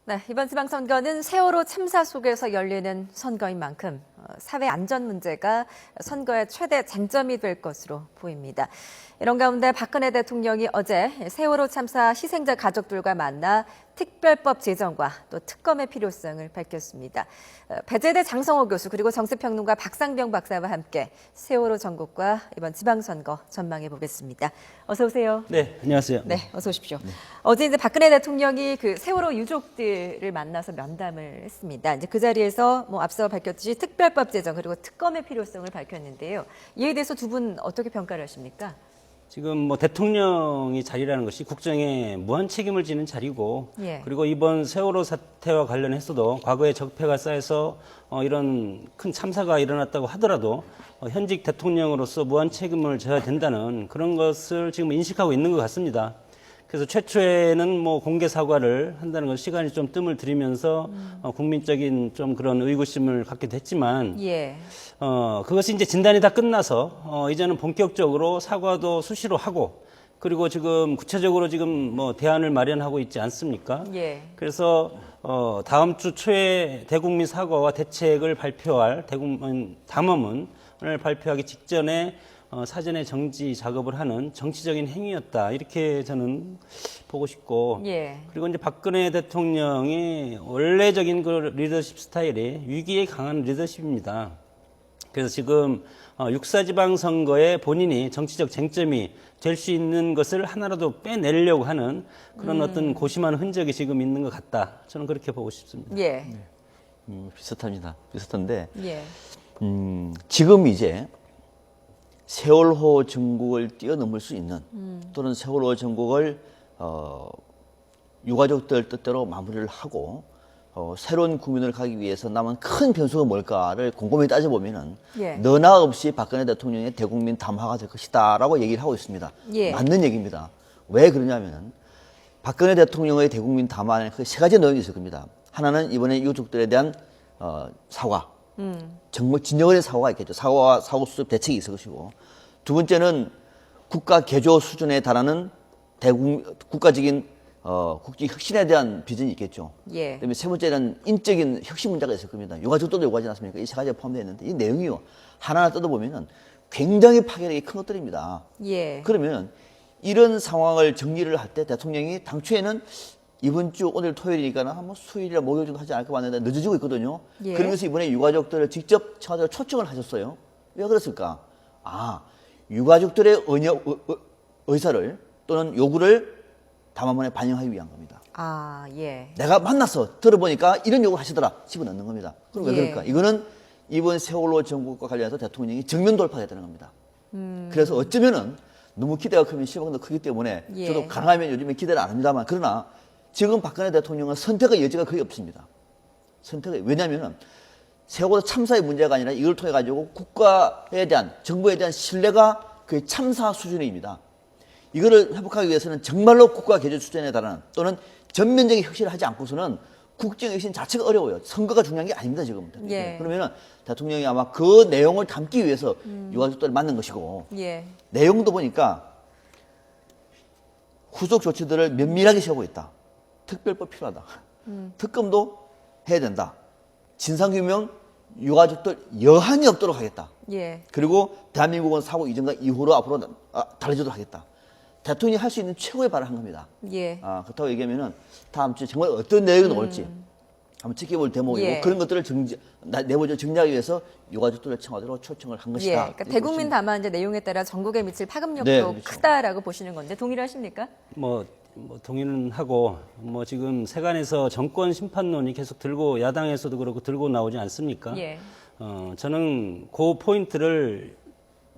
네, 이번 지방선거는 세월호 참사 속에서 열리는 선거인 만큼 사회 안전 문제가 선거의 최대 쟁점이 될 것으로 보입니다. 이런 가운데 박근혜 대통령이 어제 세월호 참사 희생자 가족들과 만나 특별법 제정과 또 특검의 필요성을 밝혔습니다. 배재대 장성호 교수 그리고 정세평론가 박상병 박사와 함께 세월호 전국과 이번 지방선거 전망해 보겠습니다. 어서 오세요. 네, 안녕하세요. 네, 어서 오십시오. 어제 이제 박근혜 대통령이 그 세월호 유족들을 만나서 면담을 했습니다. 이제 그 자리에서 앞서 밝혔듯이 특별법 제정 그리고 특검의 필요성을 밝혔는데요. 이에 대해서 두 분 어떻게 평가를 하십니까? 지금 대통령이 자리라는 것이 국정에 무한 책임을 지는 자리고, 예. 그리고 이번 세월호 사태와 관련해서도 과거에 적폐가 쌓여서 이런 큰 참사가 일어났다고 하더라도 현직 대통령으로서 무한 책임을 져야 된다는 그런 것을 지금 인식하고 있는 것 같습니다. 그래서 최초에는 공개 사과를 한다는 것 시간이 좀 뜸을 들이면서 국민적인 좀 그런 의구심을 갖게 됐지만, 예. 그것이 이제 진단이 다 끝나서 이제는 본격적으로 사과도 수시로 하고, 그리고 지금 구체적으로 지금 대안을 마련하고 있지 않습니까? 예. 그래서 다음 주 초에 대국민 사과와 대책을 발표할 대국민 담화문을 발표하기 직전에 사전에 정지 작업을 하는 정치적인 행위였다, 이렇게 저는 보고 싶고, 예. 그리고 이제 박근혜 대통령이 원래적인 그 리더십 스타일이 위기에 강한 리더십입니다. 그래서 지금 육사지방선거에 본인이 정치적 쟁점이 될 수 있는 것을 하나라도 빼내려고 하는 그런 어떤 고심한 흔적이 지금 있는 것 같다, 저는 그렇게 보고 싶습니다. 예. 비슷합니다. 비슷한데, 예. 지금 이제 세월호 전국을 뛰어넘을 수 있는, 또는 세월호 전국을 유가족들 뜻대로 마무리를 하고 새로운 국민을 가기 위해서 남은 큰 변수가 뭘까를 곰곰이 따져보면은 예. 너나 없이 박근혜 대통령의 대국민 담화가 될 것이다라고 얘기를 하고 있습니다. 예. 맞는 얘기입니다. 왜 그러냐면은 박근혜 대통령의 대국민 담화에 그 세 가지 내용이 있을 겁니다. 하나는 이번에 유족들에 대한 사과, 정말 진정어린 사과가 있겠죠. 사과와 사고 수습 대책이 있을 것이고, 두 번째는 국가 개조 수준에 달하는 국가적인 국제 혁신에 대한 비전이 있겠죠. 예. 그다음에 세 번째는 인적인 혁신 문제가 있을 겁니다. 유가족들도 요구하지 않습니까? 이 세 가지가 포함되어 있는데 이 내용이요, 하나하나 뜯어보면은 굉장히 파괴력이 큰 것들입니다. 예. 그러면 이런 상황을 정리를 할 때 대통령이 당초에는 이번 주 오늘 토요일이니까 한번 수요일이나 목요일 정도 하지 않을까 봤는데 늦어지고 있거든요. 예. 그러면서 이번에 유가족들을 직접 청와대로 초청을 하셨어요. 왜 그랬을까? 유가족들의 의사를 또는 요구를 담화문에 반영하기 위한 겁니다. 예. 내가 만나서 들어보니까 이런 요구를 하시더라 집어넣는 겁니다. 그럼 왜 예. 그럴까? 이거는 이번 세월호 전국과 관련해서 대통령이 정면 돌파했다는 겁니다. 그래서 어쩌면은 너무 기대가 크면 실망도 크기 때문에 예. 저도 가능하면 요즘에 기대를 안 합니다만, 그러나 지금 박근혜 대통령은 선택의 여지가 거의 없습니다. 왜냐하면 세월호 참사의 문제가 아니라 이걸 통해 가지고 국가에 대한, 정부에 대한 신뢰가 거의 참사 수준입니다. 이거를 회복하기 위해서는 정말로 국가 개조 수준에 달하는, 또는 전면적인 혁신을 하지 않고서는 국정 혁신 자체가 어려워요. 선거가 중요한 게 아닙니다, 지금. 예. 그러면 대통령이 아마 그 내용을 담기 위해서 유가족들을 만난 것이고, 예. 내용도 보니까 후속 조치들을 면밀하게 세우고 있다. 특별법 필요하다. 특검도 해야 된다. 진상규명 유가족들 여한이 없도록 하겠다. 예. 그리고 대한민국은 사고 이전과 이후로 앞으로 달라지도록 하겠다. 대통령이 할 수 있는 최고의 발을 한 겁니다. 예. 그렇다고 얘기하면은 다음 주에 정말 어떤 내용이 나올지 한번 지켜볼 대목이고, 예. 그런 것들을 내부적으로 정리하기 위해서 유가족들을 청와대로 초청을 한 것이다. 그러니까 대국민 담화 이제 내용에 따라 전국에 미칠 파급력도 네, 그렇죠. 크다라고 보시는 건데 동의를 하십니까? 동의는 하고, 지금 세간에서 정권 심판론이 계속 야당에서도 그렇고 들고 나오지 않습니까? 예. 저는 그 포인트를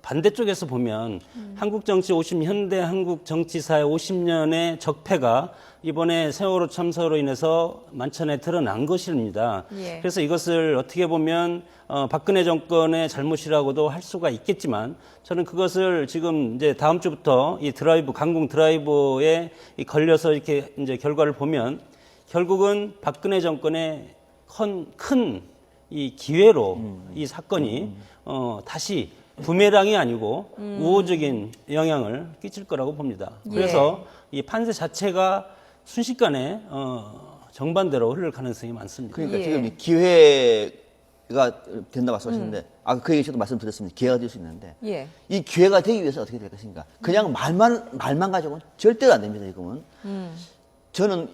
반대쪽에서 보면 한국 정치 현대 한국 정치사의 50년의 적폐가 이번에 세월호 참사로 인해서 만천에 드러난 것입니다. 예. 그래서 이것을 어떻게 보면 박근혜 정권의 잘못이라고도 할 수가 있겠지만, 저는 그것을 지금 이제 다음 주부터 이 강공 드라이브에 걸려서 이렇게 이제 결과를 보면 결국은 박근혜 정권의 큰 이 기회로 이 사건이 다시 부메랑이 아니고 우호적인 영향을 끼칠 거라고 봅니다. 예. 그래서 이 판세 자체가 순식간에 정반대로 흐를 가능성이 많습니다. 그러니까 예. 지금 이 기회가 된다 말씀하셨는데 아까 그 얘기 저도 말씀드렸습니다. 기회가 될 수 있는데 예. 이 기회가 되기 위해서 어떻게 될 것인가? 그냥 말만 가지고는 절대로 안 됩니다. 지금은 저는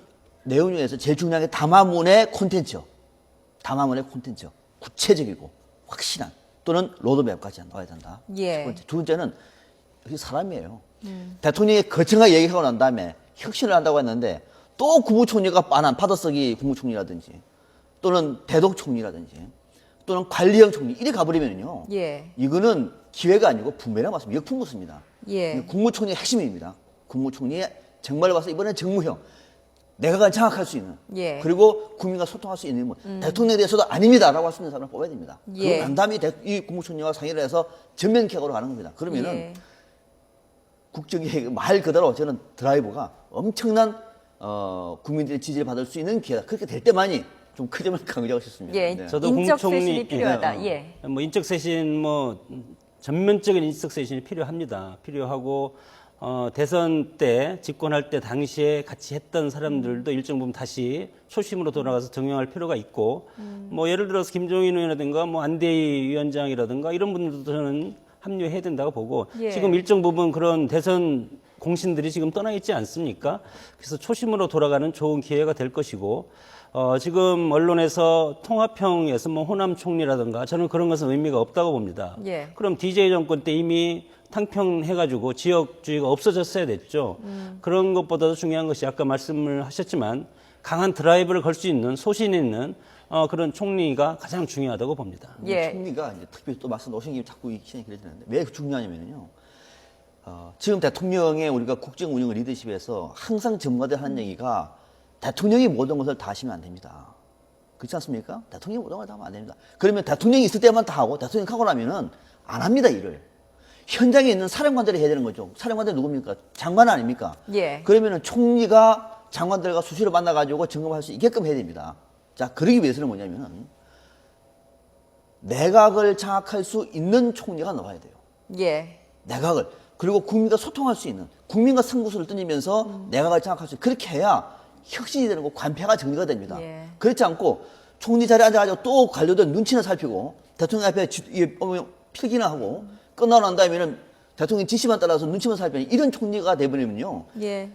내용 중에서 제일 중요한 게 담화문의 콘텐츠, 구체적이고 확실한 또는 로드맵까지 나와야 된다. 예. 첫 번째, 두 번째는 이 사람이에요. 대통령이 거창하게 얘기하고 난 다음에 혁신을 한다고 했는데 또 국무총리가 빤한 받아쓰기 국무총리라든지 또는 대독총리라든지 또는 관리형 총리 이리 가버리면요. 예. 이거는 기회가 아니고 부메랑 맞습니다. 역풍부수입니다. 예. 국무총리의 핵심입니다. 국무총리의 정말로 봐서 이번에 정무형 내각을 장악할 수 있는 예. 그리고 국민과 소통할 수 있는 대통령에 대해서도 아닙니다라고 할 수 있는 사람을 뽑아야 됩니다. 예. 그 간담이 이 국무총리와 상의를 해서 전면 개혁으로 가는 겁니다. 그러면은 예. 국정개혁 말 그대로 저는 드라이브가 엄청난 국민들의 지지를 받을 수 있는 기회다. 그렇게 될 때만이 좀 큰 점을 강조하고 싶습니다. 예. 네. 저도 인적 국무총리- 쇄신이 필요하다. 예. 뭐 인적 쇄신 전면적인 인적 쇄신이 필요합니다. 필요하고 대선 때 집권할 때 당시에 같이 했던 사람들도 일정 부분 다시 초심으로 돌아가서 등용할 필요가 있고 뭐 예를 들어서 김종인 의원이라든가 뭐 안대희 위원장이라든가 이런 분들도 저는 합류해야 된다고 보고 예. 지금 일정 부분 그런 대선 공신들이 지금 떠나 있지 않습니까? 그래서 초심으로 돌아가는 좋은 기회가 될 것이고 지금 언론에서 통합형에서 뭐 호남 총리라든가 저는 그런 것은 의미가 없다고 봅니다. 예. 그럼 DJ 정권 때 이미 탕평해가지고 지역주의가 없어졌어야 됐죠. 그런 것보다도 중요한 것이 아까 말씀을 하셨지만 강한 드라이브를 걸 수 있는 소신 있는 그런 총리가 가장 중요하다고 봅니다. 예. 총리가 이제 특별히 또 말씀 오신 김에 자꾸 이 시간이 길어지는데 왜 중요하냐면요. 지금 대통령의 우리가 국정 운영 리더십에서 항상 전문가들 하는 얘기가 대통령이 모든 것을 다 하시면 안 됩니다. 그렇지 않습니까? 대통령이 모든 걸 다 하면 안 됩니다. 그러면 대통령이 있을 때만 다 하고 대통령이 하고 나면은 안 합니다, 일을. 현장에 있는 사령관들이 해야 되는 거죠. 사령관들이 누굽니까? 장관 아닙니까? 예. 그러면은 총리가 장관들과 수시로 만나가지고 점검할 수 있게끔 해야 됩니다. 자, 그러기 위해서는 뭐냐면은 내각을 장악할 수 있는 총리가 나와야 돼요. 예. 내각을. 그리고 국민과 소통할 수 있는, 국민과 승부수를 던지면서 내각을 장악할 수 있는, 그렇게 해야 혁신이 되는 거, 관폐가 정리가 됩니다. 예. 그렇지 않고 총리 자리에 앉아가지고 또 관료들 눈치나 살피고 대통령 앞에 필기나 하고 끝나고 난 다음에는 대통령 지시만 따라서 눈치만 살피는 이런 총리가 돼버리면요. 예.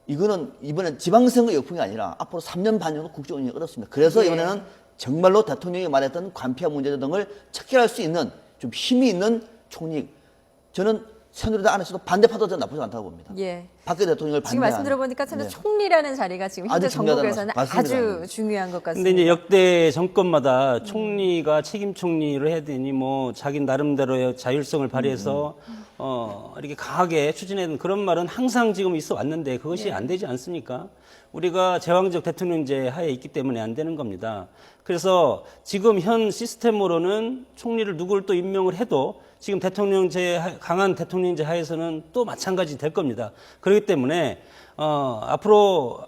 이거는 이번엔 지방선거 역풍이 아니라 앞으로 3년 반 정도 국정 운영이 어렵습니다. 그래서 예. 이번에는 정말로 대통령이 말했던 관폐와 문제 등을 척결할 수 있는 좀 힘이 있는 총리. 저는 새누리당 안에서도 반대 파도도 나쁘지 않다고 봅니다. 예. 박근혜 대통령을 지금 반대하는. 말씀 들어보니까 참 네. 총리라는 자리가 지금 현재 아주 중요하다는 전국에서는 말씀. 아주 맞습니다. 중요한 것 근데 같습니다. 이제 역대 정권마다 총리가 책임 총리를 해야 되니 뭐 자기 나름대로의 자율성을 발휘해서 이렇게 강하게 추진하는 그런 말은 항상 지금 있어 왔는데 그것이 안 되지 않습니까? 우리가 제왕적 대통령제 하에 있기 때문에 안 되는 겁니다. 그래서 지금 현 시스템으로는 총리를 누구를 또 임명을 해도 지금 강한 대통령제 하에서는 또 마찬가지 될 겁니다. 그렇기 때문에 앞으로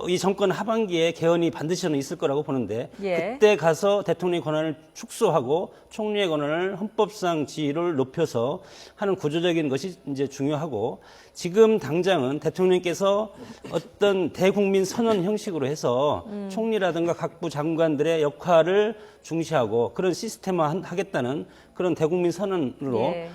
이 정권 하반기에 개헌이 반드시는 있을 거라고 보는데 예. 그때 가서 대통령의 권한을 축소하고 총리의 권한을 헌법상 지위를 높여서 하는 구조적인 것이 이제 중요하고 지금 당장은 대통령께서 어떤 대국민 선언 형식으로 해서 총리라든가 각부 장관들의 역할을 중시하고 그런 시스템화 하겠다는 그런 대국민 선언으로 예.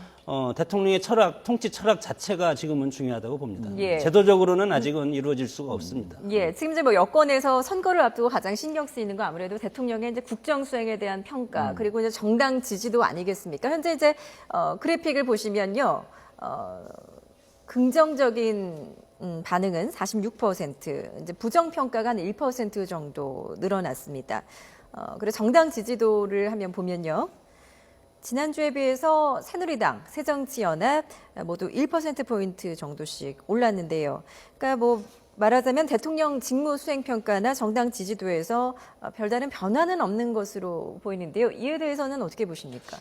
대통령의 철학, 통치 철학 자체가 지금은 중요하다고 봅니다. 예. 제도적으로는 아직은 이루어질 수가 없습니다. 예, 지금 이제 뭐 여권에서 선거를 앞두고 가장 신경 쓰이는 건 아무래도 대통령의 이제 국정 수행에 대한 평가 그리고 이제 정당 지지도 아니겠습니까? 현재 이제 그래픽을 보시면요, 긍정적인 반응은 46%, 이제 부정 평가가 한 1% 정도 늘어났습니다. 그리고 정당 지지도를 한번 보면요. 지난주에 비해서 새누리당, 새정치연합 모두 1%포인트 정도씩 올랐는데요. 그러니까 뭐 말하자면 대통령 직무 수행 평가나 정당 지지도에서 별다른 변화는 없는 것으로 보이는데요. 이에 대해서는 어떻게 보십니까?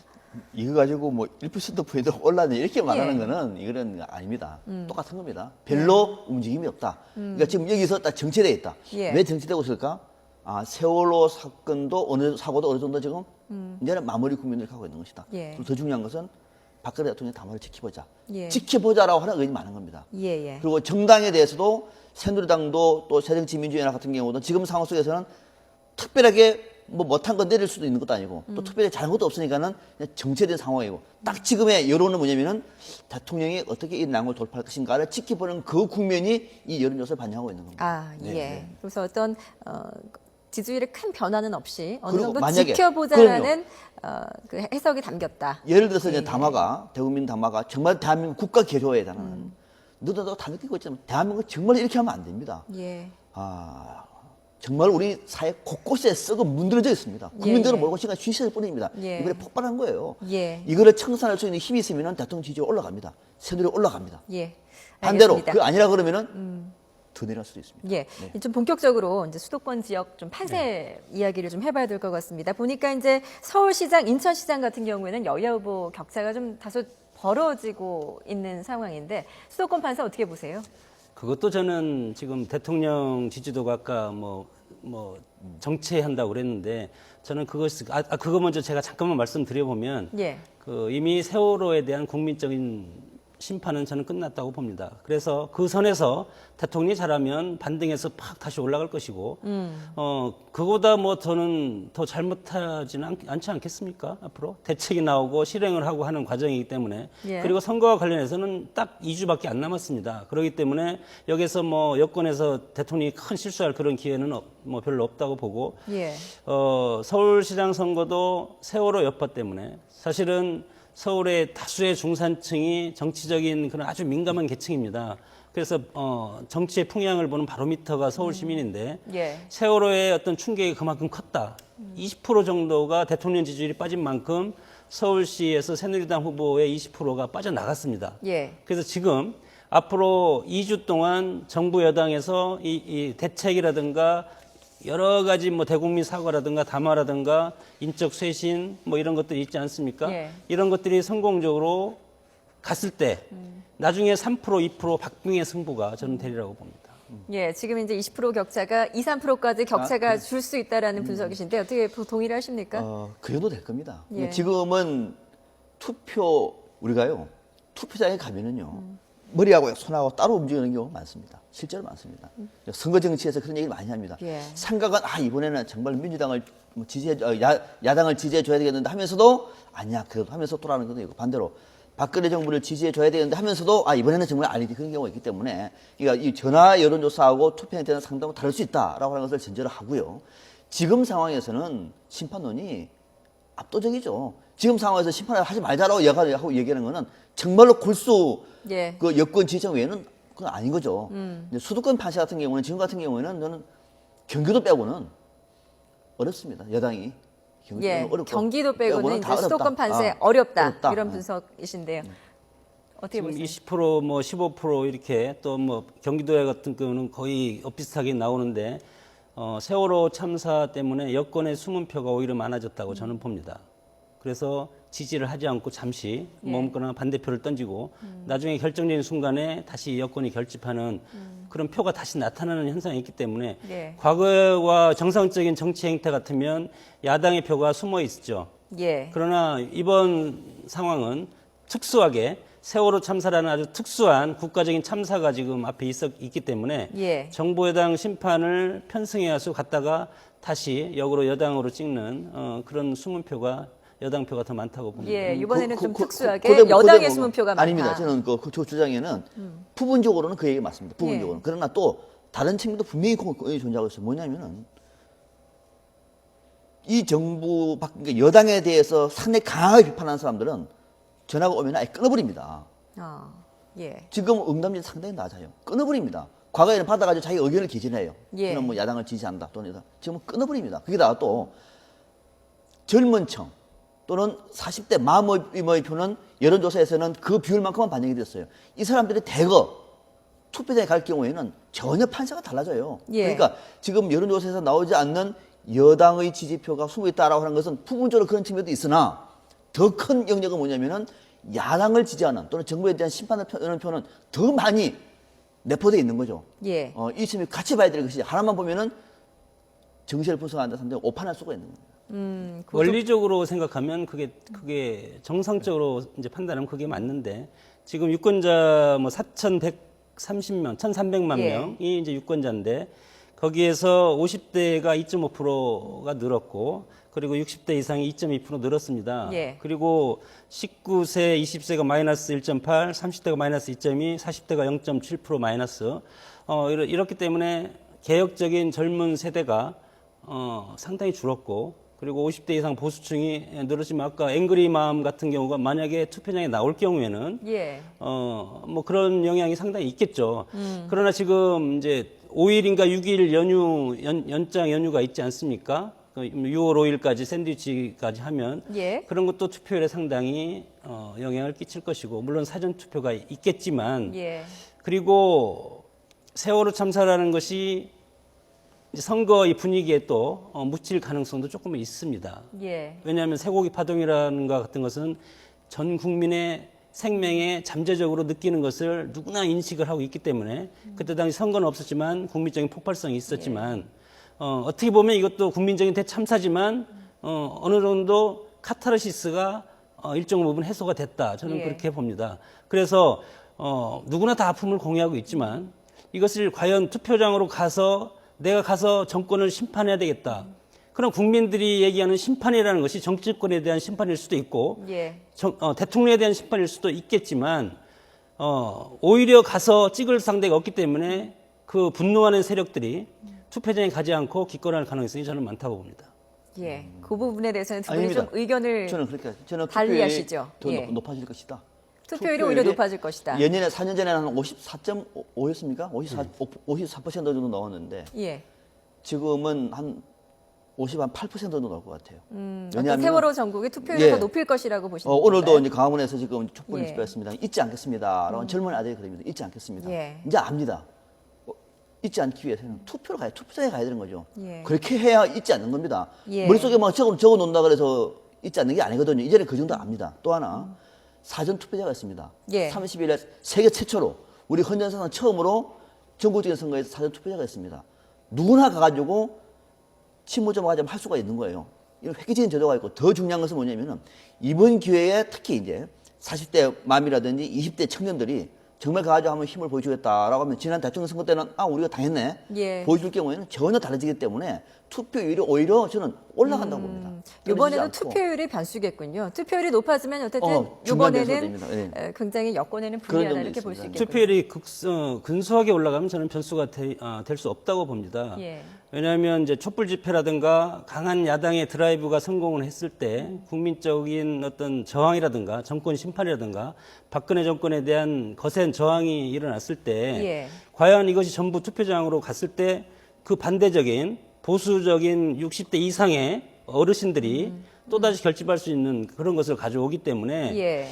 이거 가지고 뭐 1%포인트 올랐네 이렇게 말하는 예. 거는 이거는 아닙니다. 똑같은 겁니다. 별로 움직임이 없다. 그러니까 지금 여기서 딱 정체되어 있다. 예. 왜 정체되고 있을까? 세월호 사건도 사고도 어느 정도 지금 이제는 마무리 국면을 가고 있는 것이다. 예. 그리고 더 중요한 것은 박근혜 대통령 담화를 지켜보자. 예. 지켜보자라고 하는 의견이 많은 겁니다. 예, 예. 그리고 정당에 대해서도 새누리당도 또 새정치민주연합 같은 경우도 지금 상황 속에서는 특별하게 뭐 못한 건 내릴 수도 있는 것도 아니고 또 특별히 잘한 것도 없으니까는 그냥 정체된 상황이고 딱 지금의 여론은 뭐냐면은 대통령이 어떻게 이 난국을 돌파할 것인가를 지켜보는 그 국면이 이 여론조사를 반영하고 있는 겁니다. 아, 예. 네. 그래서 어떤 지지율에 큰 변화는 없이 어느 그리고 정도 만약에, 지켜보자라는 그 해석이 담겼다. 예를 들어서 이제 예. 담화가 대국민 담화가 정말 대한민국 국가 개조에 대한 너도 다 느끼고 있지만 대한민국 정말 이렇게 하면 안 됩니다. 예. 아 정말 우리 사회 곳곳에 썩어 문드러져 있습니다. 국민들은 예. 모르고 시간 쉬실 뿐입니다. 예. 이번에 폭발한 거예요. 예. 이거를 청산할 수 있는 힘이 있으면 대통령 지지율 올라갑니다. 새누리 올라갑니다. 예. 반대로 알겠습니다. 그게 아니라 그러면은 더 내려갈 수도 있습니다. 예, 좀 본격적으로 이제 수도권 지역 좀 판세 이야기를 좀 해봐야 될 것 같습니다. 보니까 이제 서울시장, 인천시장 같은 경우에는 여야 후보 격차가 좀 다소 벌어지고 있는 상황인데 수도권 판세 어떻게 보세요? 그것도 저는 지금 대통령 지지도가 아까 뭐 정체한다고 그랬는데 저는 그거 먼저 제가 잠깐만 말씀드려보면 예, 그 이미 세월호에 대한 국민적인 심판은 저는 끝났다고 봅니다. 그래서 그 선에서 대통령이 잘하면 반등해서 팍 다시 올라갈 것이고, 그거보다 뭐 저는 더 잘못하지는 않지 않겠습니까? 앞으로 대책이 나오고 실행을 하고 하는 과정이기 때문에. 예. 그리고 선거와 관련해서는 딱 2주밖에 안 남았습니다. 그렇기 때문에 여기서 뭐 여권에서 대통령이 큰 실수할 그런 기회는 뭐 별로 없다고 보고, 예, 서울시장 선거도 세월호 여파 때문에 사실은 서울의 다수의 중산층이 정치적인 그런 아주 민감한 계층입니다. 그래서 정치의 풍향을 보는 바로미터가 서울 시민인데 예, 세월호의 어떤 충격이 그만큼 컸다. 20% 정도가 대통령 지지율이 빠진 만큼 서울시에서 새누리당 후보의 20%가 빠져나갔습니다. 예, 그래서 지금 앞으로 2주 동안 정부 여당에서 이 대책이라든가 여러 가지 뭐 대국민 사과라든가 담화라든가 인적 쇄신 뭐 이런 것들이 있지 않습니까? 예. 이런 것들이 성공적으로 갔을 때 나중에 3% 2% 박빙의 승부가 저는 되리라고 봅니다. 예. 지금 이제 20% 격차가 2, 3%까지 격차가 줄 수 있다라는 분석이신데 어떻게 동의를 하십니까? 그 정도 될 겁니다. 예. 지금은 우리가요, 투표장에 가면은요, 머리하고 손하고 따로 움직이는 경우가 많습니다. 실제로 많습니다. 선거 정치에서 그런 얘기를 많이 합니다. 예. 생각은, 이번에는 정말 민주당을 야당을 지지해줘야 되겠는데 하면서도, 아니야, 그래도 하면서 또라는 것도 있고, 반대로 박근혜 정부를 지지해줘야 되겠는데 하면서도, 이번에는 정말 아니지. 그런 경우가 있기 때문에, 그러니까 이 전화 여론조사하고 투표 행태는 상당히 다를 수 있다라고 하는 것을 전제로 하고요. 지금 상황에서는 심판론이 압도적이죠. 지금 상황에서 심판을 하지 말자라고 얘기하는 거는 정말로 골수 예. 그 여권 지정 외에는 그건 아닌 거죠. 근데 수도권 판세 같은 경우는 지금 같은 경우에는 저는 경기도 빼고는 어렵습니다. 여당이 예, 어렵고 경기도 빼고는 다 이제 수도권 어렵다. 판세 어렵다. 어렵다. 이런 분석이신데요. 어떻게 지금 보세요? 20% 뭐 15% 이렇게 또 뭐 경기도에 같은 경우는 거의 비슷하게 나오는데 세월호 참사 때문에 여권의 숨은 표가 오히려 많아졌다고 저는 봅니다. 그래서 지지를 하지 않고 잠시 머뭇거나 반대표를 던지고 나중에 결정적인 순간에 다시 여권이 결집하는 그런 표가 다시 나타나는 현상이 있기 때문에 예. 과거와 정상적인 정치 행태 같으면 야당의 표가 숨어 있죠. 예. 그러나 이번 상황은 특수하게 세월호 참사라는 아주 특수한 국가적인 참사가 지금 앞에 있기 때문에 예. 정부 여당 심판을 편승해 가서 갔다가 다시 역으로 여당으로 찍는 그런 숨은 표가 여당 표가 더 많다고 봅니다. 예, 이번에는 좀 특수하게 그대로 여당의 숨은 표가 많다. 아닙니다. 저는 그 주장에는 부분적으로는 그 얘기 맞습니다. 부분적으로는. 예. 그러나 또 다른 측면도 분명히 존재하고 있어요. 뭐냐면은 이 정부 그러니까 여당에 대해서 상당히 강하게 비판하는 사람들은 전화가 오면 아예 끊어버립니다. 예. 지금 응답률이 상당히 낮아요. 끊어버립니다. 과거에는 받아가지고 자기 의견을 개진해요. 예. 저는 뭐 야당을 지지한다 또는 지금은 끊어버립니다. 거기다가 또 젊은 층 또는 40대 마모의 표는 여론조사에서는 그 비율만큼만 반영이 됐어요. 이 사람들이 대거 투표장에 갈 경우에는 전혀 판세가 달라져요. 예. 그러니까 지금 여론조사에서 나오지 않는 여당의 지지표가 숨어 있다라고 하는 것은 부분적으로 그런 측면도 있으나 더 큰 영역은 뭐냐면은 야당을 지지하는 또는 정부에 대한 심판을 표하는 표는 더 많이 내포되어 있는 거죠. 예. 이 점이 같이 봐야 될 것이 하나만 보면은 정세를 분석한다 사람들이 오판할 수가 있는 겁니다. 원리적으로 생각하면 그게 정상적으로 이제 판단하면 그게 맞는데 지금 유권자 뭐 4,130명, 1,300만 예. 명이 이제 유권자인데 거기에서 50대가 2.5%가 늘었고 그리고 60대 이상이 2.2% 늘었습니다. 예. 그리고 19세, 20세가 마이너스 1.8, 30대가 마이너스 2.2, 40대가 0.7% 마이너스. 이렇기 때문에 개혁적인 젊은 세대가 상당히 줄었고 그리고 50대 이상 보수층이 늘었지만 아까 앵그리맘 같은 경우가 만약에 투표장에 나올 경우에는 예. 뭐 그런 영향이 상당히 있겠죠. 그러나 지금 이제 5일인가 6일 연장 연휴가 있지 않습니까? 6월 5일까지 샌드위치까지 하면 예. 그런 것도 투표율에 상당히 영향을 끼칠 것이고 물론 사전 투표가 있겠지만 예. 그리고 세월호 참사라는 것이 이제 선거의 분위기에 또 묻힐 가능성도 조금 있습니다. 예. 왜냐하면 쇠고기 파동이라는 것 같은 것은 전 국민의 생명에 잠재적으로 느끼는 것을 누구나 인식을 하고 있기 때문에 그때 당시 선거는 없었지만 국민적인 폭발성이 있었지만 어떻게 보면 이것도 국민적인 대참사지만 어느 정도 카타르시스가 일정 부분 해소가 됐다. 저는 예. 그렇게 봅니다. 그래서 누구나 다 아픔을 공유하고 있지만 이것을 과연 투표장으로 가서 내가 가서 정권을 심판해야 되겠다. 그럼 국민들이 얘기하는 심판이라는 것이 정치권에 대한 심판일 수도 있고 예. 대통령에 대한 심판일 수도 있겠지만 오히려 가서 찍을 상대가 없기 때문에 그 분노하는 세력들이 투표장에 가지 않고 기권할 가능성이 저는 많다고 봅니다. 예. 그 부분에 대해서는 두 분이 아닙니다. 좀 의견을 저는 그렇게 저는 달리하시죠. 투표율이 예. 더 높아질 것이다. 투표율이 오히려 높아질 것이다. 예년에 4년 전에는 한 54.5였습니까? 54% 정도 나왔는데 예. 지금은 한 58% 정도 나올 것 같아요. 어떤 세월호 전국의 투표율을 예. 더 높일 것이라고 보시는 오늘도 건가요? 이제 강화문에서 지금 촛불 예. 집회했습니다. 잊지 않겠습니다. 라고 젊은 아들이 그럽니다. 잊지 않겠습니다. 예. 이제 압니다. 잊지 않기 위해서는 투표장에 가야 되는 거죠. 예. 그렇게 해야 잊지 않는 겁니다. 예. 머릿속에 막 적어 놓는다 그래서 잊지 않는 게 아니거든요. 이제는 그 정도 압니다. 또 하나 사전 투표자가 있습니다. 예. 30일에 세계 최초로 우리 헌정사상 처음으로 전국적인 선거에서 사전 투표자가 있습니다. 누구나 가가지고 친모점 하자면 할 수가 있는 거예요. 이런 획기적인 제도가 있고 더 중요한 것은 뭐냐면은 이번 기회에 특히 이제 40대 맘이라든지 20대 청년들이 정말 가가지고 한번 힘을 보여주겠다라고 하면 지난 대통령 선거 때는 우리가 당했네 예. 보여줄 경우에는 전혀 달라지기 때문에 투표율이 오히려 저는 올라간다고 봅니다. 이번에는 떨어지지 않고. 투표율이 변수겠군요. 투표율이 높아지면 어쨌든 중요한 이번에는 변수가 됩니다. 예. 굉장히 여권에는 그런 불리하다 점도 이렇게 볼 수 있습니다. 있겠군요. 투표율이 근소하게 올라가면 저는 변수가 될 수 없다고 봅니다. 예. 왜냐하면 이제 촛불 집회라든가 강한 야당의 드라이브가 성공을 했을 때 국민적인 어떤 저항이라든가 정권 심판이라든가 박근혜 정권에 대한 거센 저항이 일어났을 때 예. 과연 이것이 전부 투표장으로 갔을 때 그 반대적인 보수적인 60대 이상의 어르신들이 또다시 결집할 수 있는 그런 것을 가져오기 때문에 예.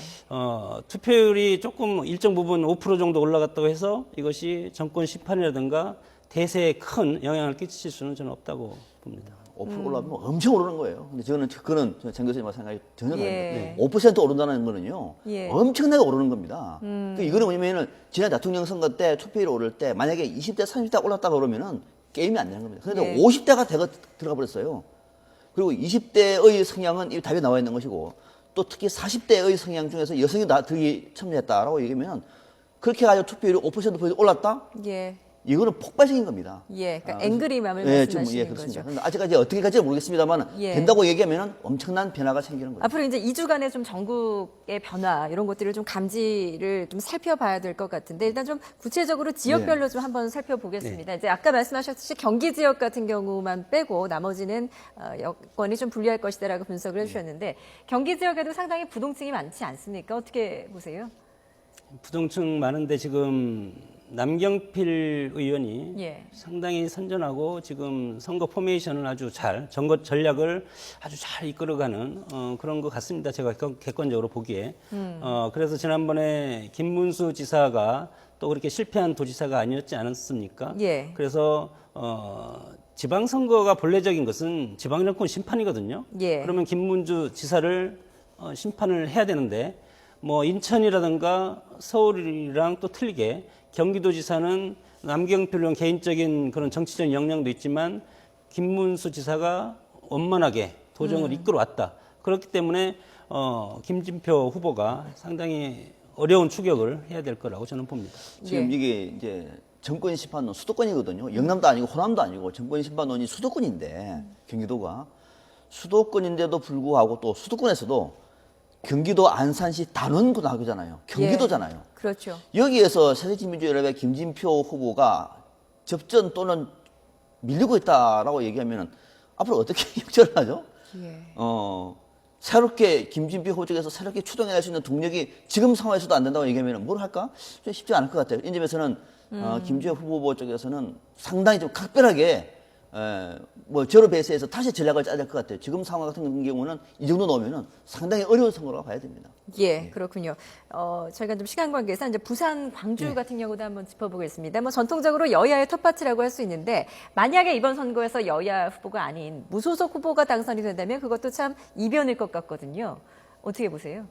투표율이 조금 일정 부분 5% 정도 올라갔다고 해서 이것이 정권 심판이라든가 대세에 큰 영향을 끼칠 수는 저는 없다고 봅니다. 5% 올라가면 엄청 오르는 거예요. 근데 그거는 정 교수님과 생각이 전혀 다릅니다. 예. 5% 오른다는 거는요, 예. 엄청나게 오르는 겁니다. 그러니까 이거는 뭐냐면은 지난 대통령 선거 때 투표율이 오를 때 만약에 20대, 30대 올랐다 그러면은 게임이 안 되는 겁니다. 그런데 예. 50대가 들어가 버렸어요. 그리고 20대의 성향은 이 답이 나와 있는 것이고 또 특히 40대의 성향 중에서 여성이 들기 참여했다라고 얘기하면 그렇게 해가지고 투표율이 5% 올랐다? 예. 이거는 폭발적인 겁니다. 예. 그러니까 앵그리맘을 예, 말씀하시는 그렇습니다. 거죠. 근데 아직까지 어떻게 갈지 모르겠습니다만 예. 된다고 얘기하면 엄청난 변화가 생기는 거죠. 앞으로 이제 2주간의 좀 전국의 변화 이런 것들을 좀 감지를 좀 살펴봐야 될 것 같은데 일단 좀 구체적으로 지역별로 좀 한번 살펴보겠습니다. 이제 아까 말씀하셨듯이 경기 지역 같은 경우만 빼고 나머지는 여건이 좀 불리할 것이다라고 분석을 해주셨는데 경기 지역에도 상당히 부동층이 많지 않습니까? 어떻게 보세요? 부동층 많은데 지금 남경필 의원이 예. 상당히 선전하고 지금 선거 포메이션을 아주 선거 전략을 아주 잘 이끌어가는 그런 것 같습니다. 제가 객관적으로 보기에. 그래서 지난번에 김문수 지사가 또 그렇게 실패한 도지사가 아니었지 않았습니까? 예. 그래서 지방선거가 본래적인 것은 지방정권 심판이거든요. 예. 그러면 김문수 지사를 심판을 해야 되는데 뭐 인천이라든가 서울이랑 또 틀리게 경기도지사는 남경필 의원 개인적인 그런 정치적 역량도 있지만 김문수 지사가 원만하게 도정을 이끌어왔다. 그렇기 때문에 김진표 후보가 상당히 어려운 추격을 해야 될 거라고 저는 봅니다. 지금 이게 이제 정권 심판론 수도권이거든요. 영남도 아니고 호남도 아니고 정권 심판론이 수도권인데 경기도가 수도권인데도 불구하고 또 수도권에서도 경기도 안산시 단원고등학교잖아요. 경기도잖아요. 그렇죠. 여기에서 새정치민주연합의 김진표 후보가 접전 또는 밀리고 있다라고 얘기하면 앞으로 어떻게 역전을 하죠? 예. 새롭게 김진표 후보 쪽에서 새롭게 추동해낼 수 있는 동력이 지금 상황에서도 안 된다고 얘기하면 뭘 할까? 좀 쉽지 않을 것 같아요. 이 점에서는 김진표 후보 쪽에서는 상당히 좀 각별하게 뭐 저로 베이스해서 다시 전략을 짜야 될 것 같아요. 지금 상황 같은 경우는 이 정도 넣으면은 상당히 어려운 선거라고 봐야 됩니다. 예, 그렇군요. 저희가 좀 시간 관계상 이제 부산, 광주 같은 경우도 한번 짚어보겠습니다. 뭐 전통적으로 여야의 텃밭이라고 할 수 있는데 만약에 이번 선거에서 여야 후보가 아닌 무소속 후보가 당선이 된다면 그것도 참 이변일 것 같거든요. 어떻게 보세요?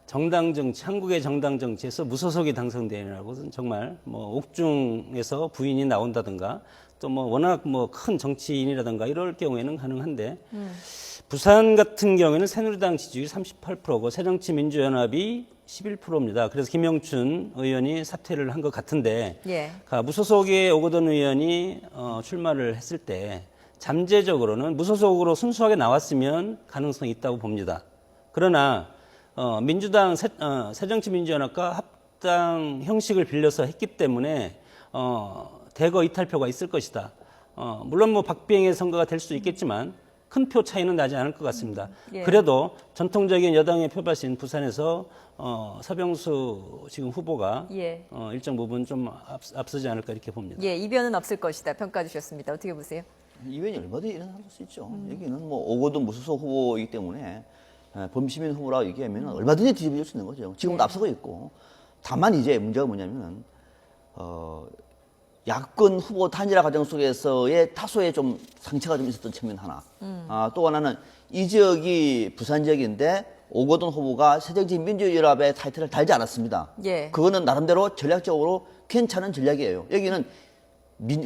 정당 정치, 한국의 정당 정치에서 무소속이 당선되는 것은 정말 뭐 옥중에서 부인이 나온다든가 또 뭐 워낙 뭐 큰 정치인이라든가 이럴 경우에는 가능한데 부산 같은 경우에는 새누리당 지지율이 38%고 새정치민주연합이 11%입니다. 그래서 김영춘 의원이 사퇴를 한 것 같은데 예. 무소속의 오거돈 의원이 출마를 했을 때 잠재적으로는 무소속으로 순수하게 나왔으면 가능성이 있다고 봅니다. 그러나 민주당 새정치민주연합과 합당 형식을 빌려서 했기 때문에 대거 이탈표가 있을 것이다. 물론 뭐 박빙의 선거가 될 수도 있겠지만 큰 표 차이는 나지 않을 것 같습니다. 예. 그래도 전통적인 여당의 표밭인 부산에서 서병수 지금 후보가 예. 일정 부분 좀 앞서지 않을까 이렇게 봅니다. 예, 이변은 없을 것이다. 평가 주셨습니다. 어떻게 보세요? 이변이 얼마든지 일어날 수 있죠. 여기는 뭐 오거돈 무소속 후보이기 때문에 범시민 후보라고 얘기하면 얼마든지 뒤집어질 수 있는 거죠. 지금도 앞서고 있고. 다만 이제 문제가 뭐냐면은 야권 후보 단일화 과정 속에서의 다소의 좀 상처가 좀 있었던 측면 하나. 또 하나는 이 지역이 부산 지역인데 오거돈 후보가 새정치민주연합의 타이틀을 달지 않았습니다. 예. 그거는 나름대로 전략적으로 괜찮은 전략이에요. 여기는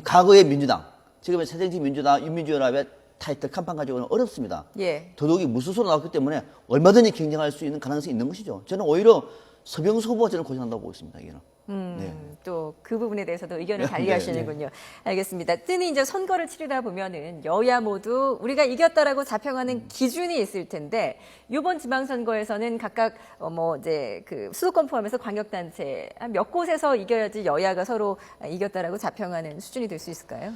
과거의 민주당, 지금의 새정치민주당, 윤민주연합의 타이틀 간판 가지고는 어렵습니다. 예. 더더욱이 무소속으로 나왔기 때문에 얼마든지 경쟁할 수 있는 가능성이 있는 것이죠. 저는 오히려 서병수 후보가 저는 고생한다고 보고 있습니다. 이게는. 네. 또 그 부분에 대해서도 의견을 달리하시는군요. 알겠습니다. 뜨니 이제 선거를 치르다 보면은 여야 모두 우리가 이겼다라고 자평하는 기준이 있을 텐데 이번 지방선거에서는 각각 뭐 이제 그 수도권 포함해서 광역단체 한 몇 곳에서 이겨야지 여야가 서로 이겼다라고 자평하는 수준이 될 수 있을까요?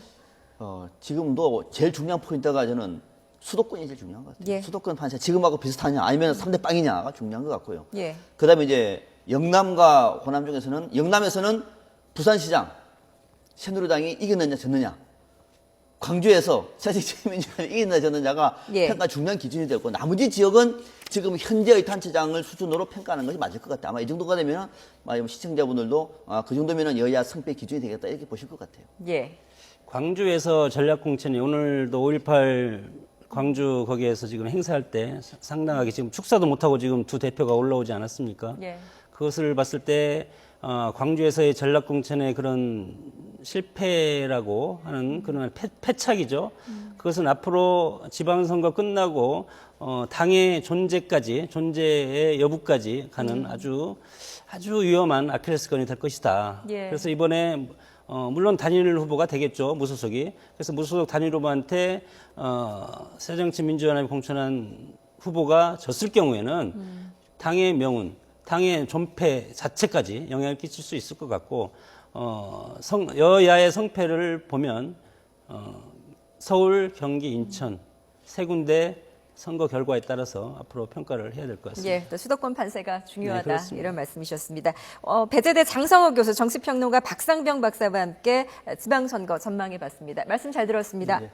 지금도 제일 중요한 포인트가 저는 수도권이 제일 중요한 것 같아요. 예. 수도권 판세 지금하고 비슷하냐 아니면 3대 빵이냐가 중요한 것 같고요. 예. 그다음에 이제 영남과 호남 중에서는 영남에서는 부산시장 새누리당이 이겼느냐 졌느냐, 광주에서 새정치민주연합이 이겼느냐 졌느냐가 예. 평가 중요한 기준이 되고 나머지 지역은 지금 현재의 단체장을 수준으로 평가하는 것이 맞을 것 같아요. 아마 이 정도가 되면 시청자분들도 그 정도면은 여야 승패 기준이 되겠다 이렇게 보실 것 같아요. 예. 광주에서 전략공천이 오늘도 5.18 광주 거기에서 지금 행사할 때 상당하게 지금 축사도 못하고 지금 두 대표가 올라오지 않았습니까? 예. 그것을 봤을 때 광주에서의 전략공천의 그런 실패라고 하는 그런 패착이죠. 그것은 앞으로 지방선거 끝나고 당의 존재의 여부까지 가는 아주 위험한 아킬레스건이 될 것이다. 예. 그래서 이번에 물론 단일 후보가 되겠죠, 무소속이. 그래서 무소속 단일 후보한테 새정치민주연합이 공천한 후보가 졌을 경우에는 당의 명운, 당의 존폐 자체까지 영향을 끼칠 수 있을 것 같고, 여야의 성패를 보면 서울, 경기, 인천 세 군데 선거 결과에 따라서 앞으로 평가를 해야 될 것 같습니다. 예, 또 수도권 판세가 중요하다, 네, 그렇습니다. 이런 말씀이셨습니다. 배재대 장성호 교수, 정치평론가 박상병 박사와 함께 지방선거 전망해봤습니다. 말씀 잘 들었습니다. 네.